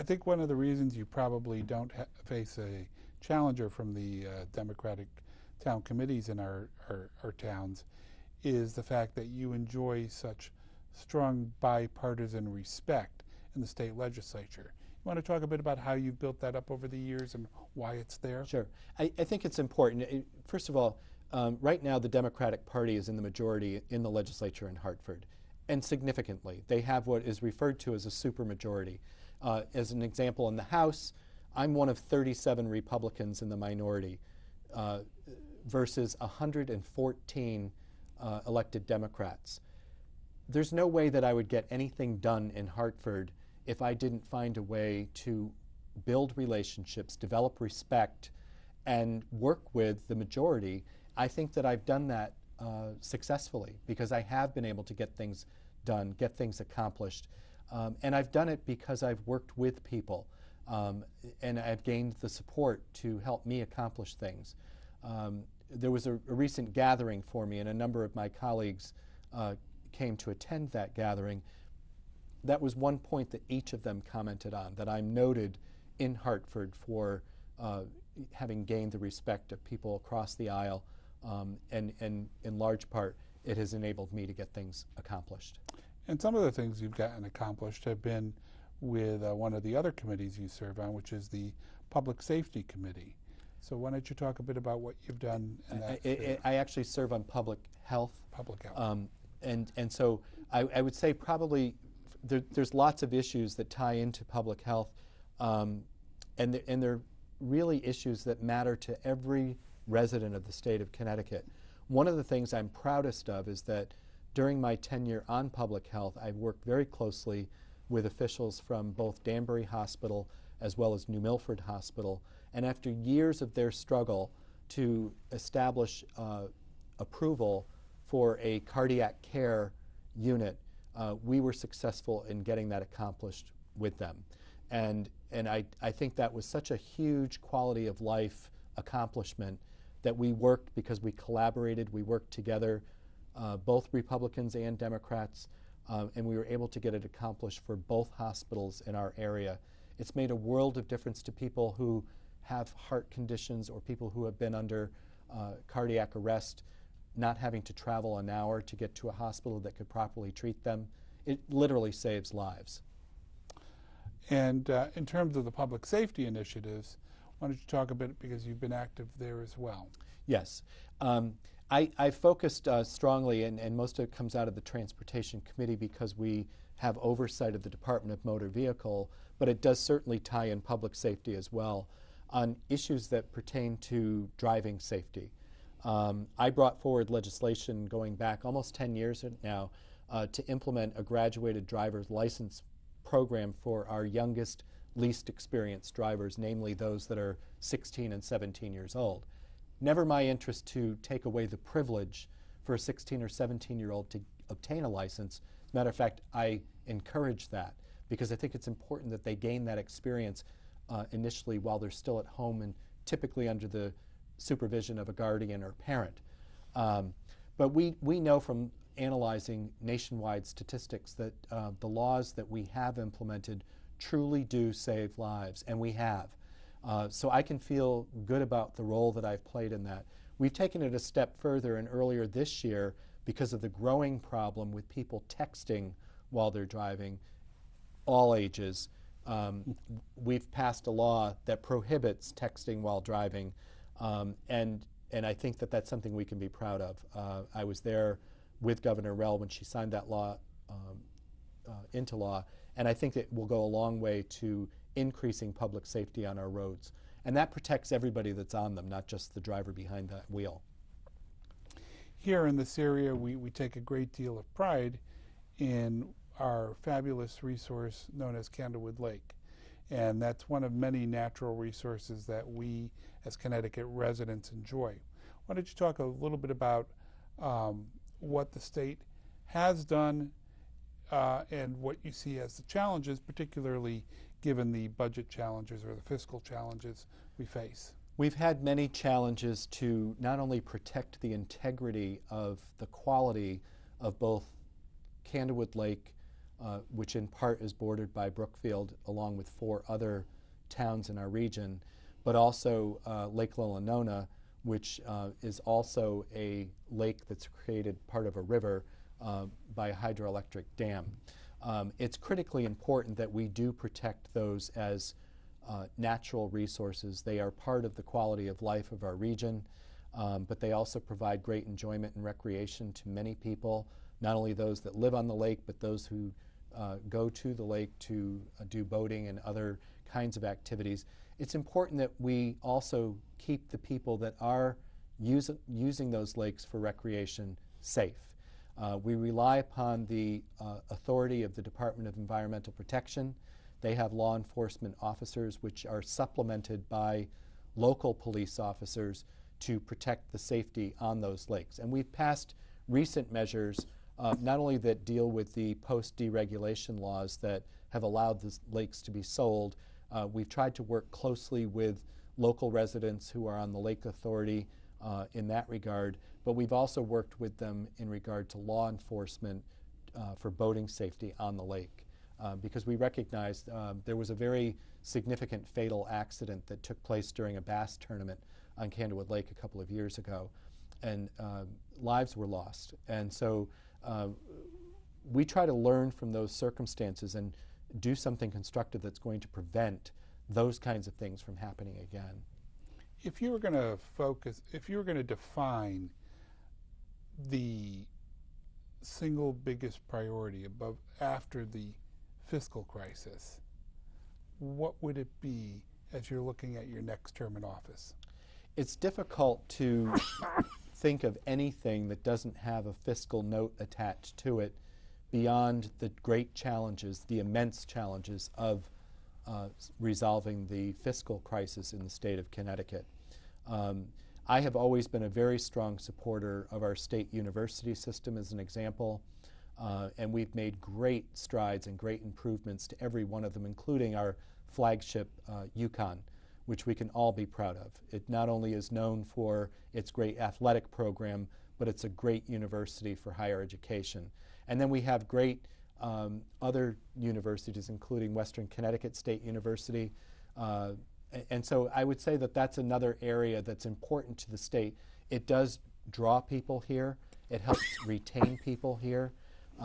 I think one of the reasons you probably don't face a challenger from the Democratic town committees in our towns is the fact that you enjoy such strong bipartisan respect in the state legislature. You want to talk a bit about how you've built that up over the years and why it's there? Sure. I think it's important. First of all, right now the Democratic Party is in the majority in the legislature in Hartford, and significantly. They have what is referred to as a supermajority. As an example, in the House, I'm one of 37 Republicans in the minority versus 114 elected Democrats. There's no way that I would get anything done in Hartford if I didn't find a way to build relationships, develop respect, and work with the majority. I think that I've done that successfully because I have been able to get things done, get things accomplished. And I've done it because I've worked with people and I've gained the support to help me accomplish things. There was a recent gathering for me, and a number of my colleagues came to attend that gathering. That was one point that each of them commented on, that I'm noted in Hartford for having gained the respect of people across the aisle, and in large part it has enabled me to get things accomplished. And some of the things you've gotten accomplished have been with one of the other committees you serve on, which is the Public Safety Committee. So why don't you talk a bit about what you've done in that sphere? I actually serve on public health. Public health. And so I would say probably there's lots of issues that tie into public health, and they're really issues that matter to every resident of the state of Connecticut. One of the things I'm proudest of is that during my tenure on public health, I've worked very closely with officials from both Danbury Hospital as well as New Milford Hospital, and after years of their struggle to establish approval for a cardiac care unit, we were successful in getting that accomplished with them. And I think that was such a huge quality of life accomplishment that we worked because we collaborated, we worked together, both Republicans and Democrats, and we were able to get it accomplished for both hospitals in our area. It's made a world of difference to people who have heart conditions or people who have been under cardiac arrest, not having to travel an hour to get to a hospital that could properly treat them. It literally saves lives. And in terms of the public safety initiatives, why don't you talk a bit, because you've been active there as well? Yes. I focused strongly, and most of it comes out of the Transportation Committee because we have oversight of the Department of Motor Vehicle, but it does certainly tie in public safety as well, on issues that pertain to driving safety. I brought forward legislation going back almost 10 years now to implement a graduated driver's license program for our youngest, least experienced drivers, namely those that are 16 and 17 years old. Never my interest to take away the privilege for a 16 or 17-year-old to obtain a license. As a matter of fact, I encourage that because I think it's important that they gain that experience initially while they're still at home and typically under the supervision of a guardian or parent. But we know from analyzing nationwide statistics that the laws that we have implemented truly do save lives, and we have. So I can feel good about the role that I've played in that. We've taken it a step further, and earlier this year, because of the growing problem with people texting while they're driving, all ages, we've passed a law that prohibits texting while driving, and I think that that's something we can be proud of. I was there with Governor Rell when she signed that law into law, and I think it will go a long way to increasing public safety on our roads. And that protects everybody that's on them, not just the driver behind that wheel. Here in this area, we take a great deal of pride in our fabulous resource known as Candlewood Lake. And that's one of many natural resources that we as Connecticut residents enjoy. Why don't you talk a little bit about what the state has done and what you see as the challenges, particularly given the budget challenges or the fiscal challenges we face? We've had many challenges to not only protect the integrity of the quality of both Candlewood Lake, which in part is bordered by Brookfield along with 4 other towns in our region, but also Lake Lolanona, which is also a lake that's created part of a river by a hydroelectric dam. It's critically important that we do protect those as natural resources. They are part of the quality of life of our region, but they also provide great enjoyment and recreation to many people, not only those that live on the lake, but those who go to the lake to do boating and other kinds of activities. It's important that we also keep the people that are using those lakes for recreation safe. We rely upon the authority of the Department of Environmental Protection. They have law enforcement officers which are supplemented by local police officers to protect the safety on those lakes. And we've passed recent measures not only that deal with the post-deregulation laws that have allowed the lakes to be sold. We've tried to work closely with local residents who are on the Lake Authority in that regard, but we've also worked with them in regard to law enforcement for boating safety on the lake. Because we recognized there was a very significant fatal accident that took place during a bass tournament on Candlewood Lake a couple of years ago, and lives were lost. And so we try to learn from those circumstances and do something constructive that's going to prevent those kinds of things from happening again. If you were going to define the single biggest priority after the fiscal crisis, what would it be as you're looking at your next term in office? It's difficult to think of anything that doesn't have a fiscal note attached to it beyond the great challenges, the immense challenges of resolving the fiscal crisis in the state of Connecticut. I have always been a very strong supporter of our state university system as an example, and we've made great strides and great improvements to every one of them, including our flagship UConn, which we can all be proud of. It not only is known for its great athletic program, but it's a great university for higher education. And then we have great other universities, including Western Connecticut State University. And so I would say that that's another area that's important to the state. It does draw people here. It helps retain people here.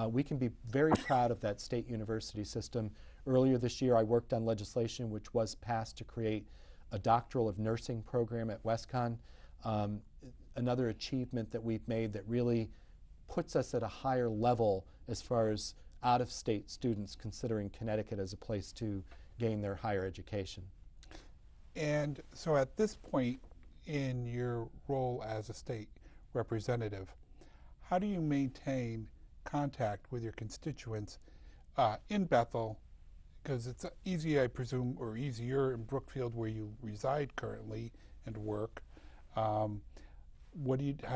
We can be very proud of that state university system. Earlier this year, I worked on legislation which was passed to create a doctoral of nursing program at WestConn. Another achievement that we've made that really puts us at a higher level as far as out-of-state students considering Connecticut as a place to gain their higher education. And so at this point in your role as a state representative, how do you maintain contact with your constituents in Bethel? Because it's easy, I presume, or easier in Brookfield where you reside currently and work. How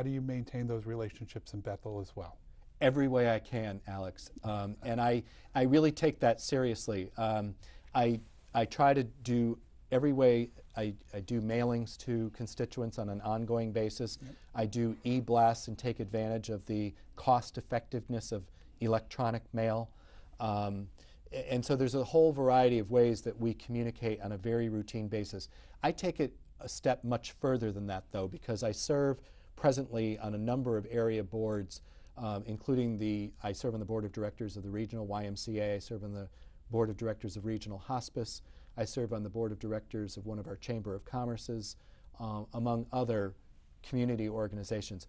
do you maintain those relationships in Bethel as well? Every way I can, Alex. And I really take that seriously. I try to do every way. I do mailings to constituents on an ongoing basis. Yep. I do e-blasts and take advantage of the cost effectiveness of electronic mail. And so there's a whole variety of ways that we communicate on a very routine basis. I take it a step much further than that, though, because I serve presently on a number of area boards, including I serve on the board of directors of the regional YMCA. I serve on the board of directors of regional hospice. I serve on the board of directors of one of our Chamber of Commerce's, among other community organizations.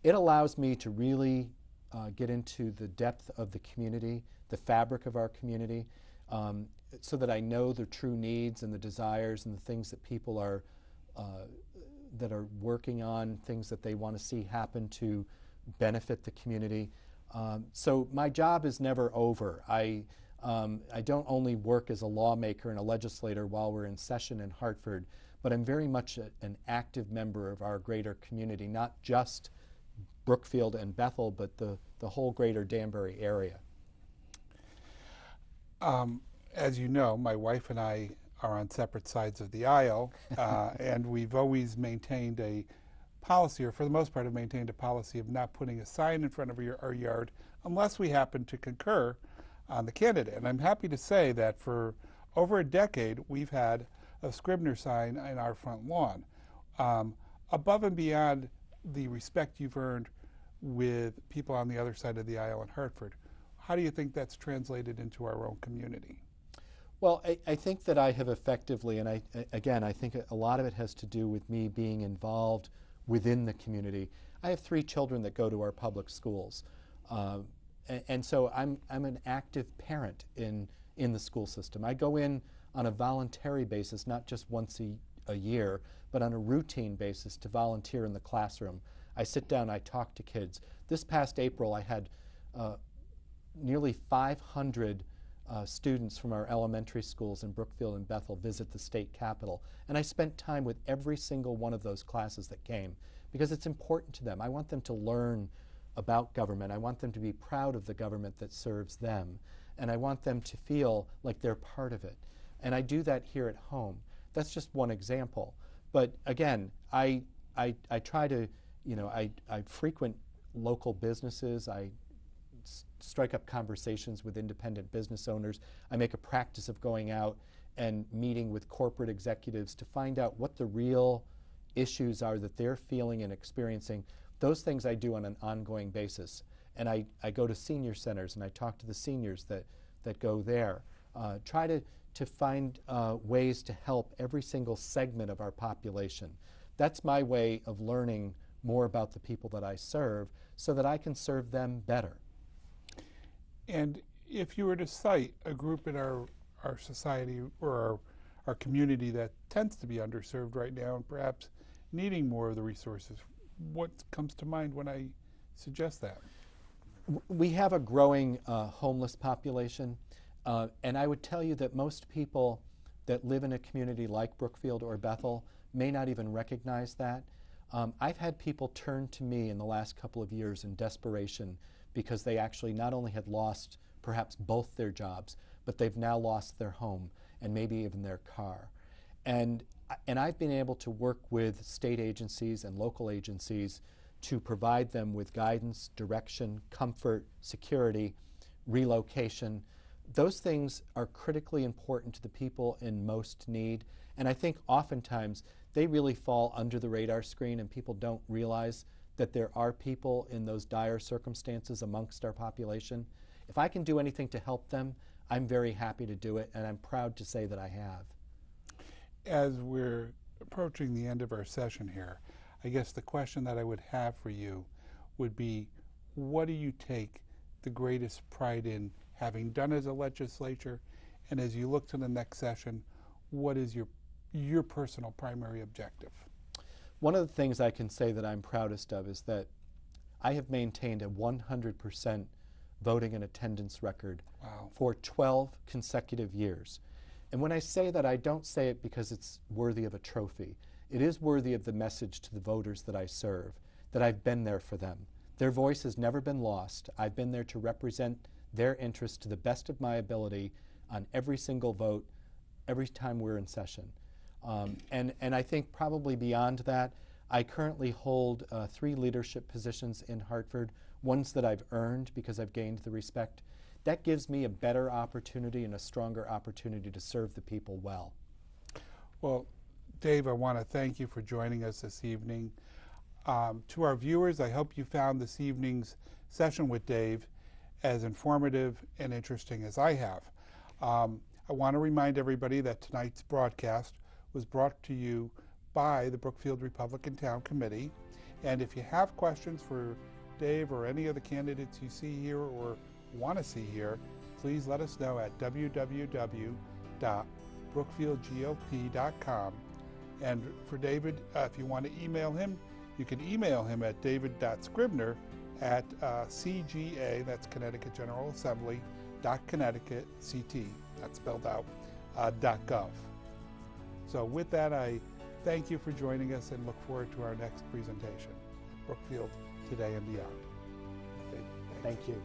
It allows me to really get into the depth of the community, the fabric of our community, so that I know the true needs and the desires and the things that people are that are working on, things that they want to see happen to benefit the community. So my job is never over. I don't only work as a lawmaker and a legislator while we're in session in Hartford, but I'm very much an active member of our greater community, not just Brookfield and Bethel, but the whole greater Danbury area. As you know, my wife and I are on separate sides of the aisle, and we've always maintained a policy, or for the most part have maintained a policy of not putting a sign in front of our yard unless we happen to concur on the Candidate. And I'm happy to say that for over a decade, we've had a Scribner sign in our front lawn. Above and beyond the respect you've earned with people on the other side of the aisle in Hartford, how do you think that's translated into our own community? Well, I think that I have effectively, and I think a lot of it has to do with me being involved within the community. I have 3 children that go to our public schools, and so I'm an active parent in the school system. I go in on a voluntary basis, not just once a year, but on a routine basis to volunteer in the classroom. I sit down, I talk to kids. This past April, I had nearly 500 students from our elementary schools in Brookfield and Bethel visit the state capitol. And I spent time with every single one of those classes that came because it's important to them. I want them to learn about government. I want them to be proud of the government that serves them. And I want them to feel like they're part of it. And I do that here at home. That's just one example. But again, I try to, I frequent local businesses. I strike up conversations with independent business owners. I make a practice of going out and meeting with corporate executives to find out what the real issues are that they're feeling and experiencing. Those things I do on an ongoing basis. And I go to senior centers and I talk to the seniors that go there. Try to find ways to help every single segment of our population. That's my way of learning more about the people that I serve so that I can serve them better. And if you were to cite a group in our society or our community that tends to be underserved right now and perhaps needing more of the resources, what comes to mind when I suggest that? We have a growing homeless population, and I would tell you that most people that live in a community like Brookfield or Bethel may not even recognize that. I've had people turn to me in the last couple of years in desperation because they actually not only had lost perhaps both their jobs, but they've now lost their home and maybe even their car. And I've been able to work with state agencies and local agencies to provide them with guidance, direction, comfort, security, relocation. Those things are critically important to the people in most need. And I think oftentimes they really fall under the radar screen and people don't realize that there are people in those dire circumstances amongst our population. If I can do anything to help them, I'm very happy to do it, and I'm proud to say that I have. As we're approaching the end of our session here, I guess the question that I would have for you would be, what do you take the greatest pride in having done as a legislature, and as you look to the next session, what is your personal primary objective? One of the things I can say that I'm proudest of is that I have maintained a 100% voting and attendance record for 12 consecutive years. And when I say that, I don't say it because it's worthy of a trophy. It is worthy of the message to the voters that I serve, that I've been there for them. Their voice has never been lost. I've been there to represent their interests to the best of my ability on every single vote, every time we're in session. And I think probably beyond that, I currently hold 3 leadership positions in Hartford, ones that I've earned because I've gained the respect. That gives me a better opportunity and a stronger opportunity to serve the people well. Well, Dave, I want to thank you for joining us this evening. To our viewers, I hope you found this evening's session with Dave as informative and interesting as I have. I want to remind everybody that tonight's broadcast was brought to you by the Brookfield Republican Town Committee. And if you have questions for Dave or any of the candidates you see here or want to see here, please let us know at www.brookfieldgop.com. And for David, if you want to email him, you can email him at david.scribner@CGA, that's Connecticut General Assembly, .Connecticut, CT, that's spelled out, .gov. So with that, I thank you for joining us and look forward to our next presentation, Brookfield Today and Beyond. Thank you.